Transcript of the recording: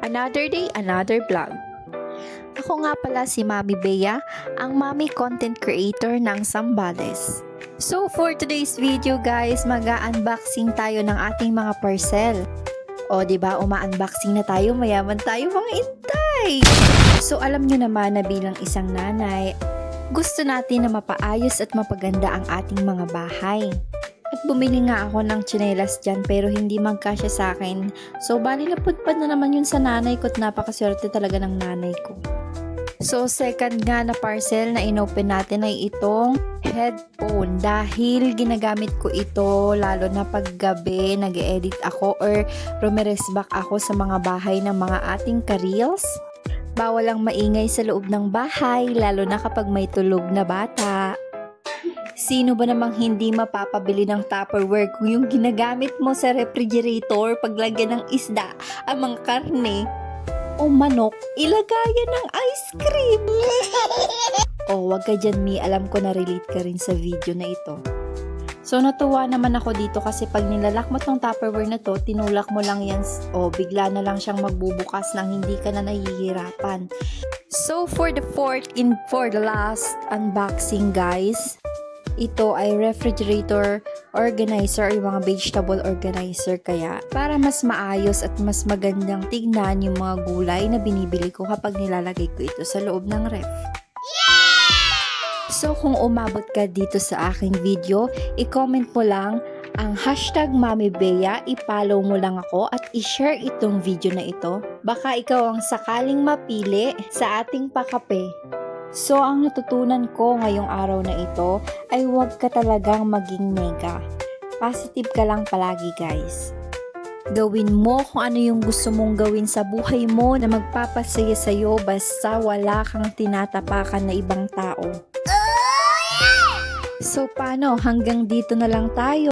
Another day, another vlog. Ako nga pala si Mami Bea, ang Mami Content Creator ng Zambales. So for today's video guys, mag-unboxing tayo ng ating mga parcel. O diba, uma-unboxing na tayo, mayaman tayo mga intay! So alam nyo naman na bilang isang nanay, gusto natin na mapaayos at mapaganda ang ating mga bahay. At bumili nga ako ng tsinelas dyan pero hindi magkasya sa akin. So bali napudpad na naman yun sa nanay ko at napakaswerte talaga ng nanay ko. So second nga na parcel na inopen natin ay itong headphone. Dahil ginagamit ko ito lalo na paggabi nag-edit ako or rumeresbak ako sa mga bahay ng mga ating ka-reels. Bawal ang maingay sa loob ng bahay lalo na kapag may tulog na bata. Sino ba namang hindi mapapabili ng Tupperware kung yung ginagamit mo sa refrigerator paglagyan ng isda, ang mga karne o manok, ilagayan ng ice cream? Oh, wag ka dyan, Mi. Alam ko na relate ka rin sa video na ito. So, natuwa naman ako dito kasi pag nilalak mo tong Tupperware na to, tinulak mo lang yan, bigla na lang siyang magbubukas nang hindi ka na nahihirapan. So, for the fourth and for the last unboxing, guys, ito ay refrigerator organizer o yung mga vegetable organizer kaya para mas maayos at mas magandang tignan yung mga gulay na binibili ko kapag nilalagay ko ito sa loob ng ref. So kung umabot ka dito sa aking video, i-comment mo lang ang hashtag Mami Bea, i-follow mo lang ako at i-share itong video na ito. Baka ikaw ang sakaling mapili sa ating pakape. So, ang natutunan ko ngayong araw na ito ay huwag ka talagang maging nega. Positive ka lang palagi, guys. Gawin mo kung ano yung gusto mong gawin sa buhay mo na magpapasaya sa'yo basta wala kang tinatapakan na ibang tao. So, paano? Hanggang dito na lang tayo.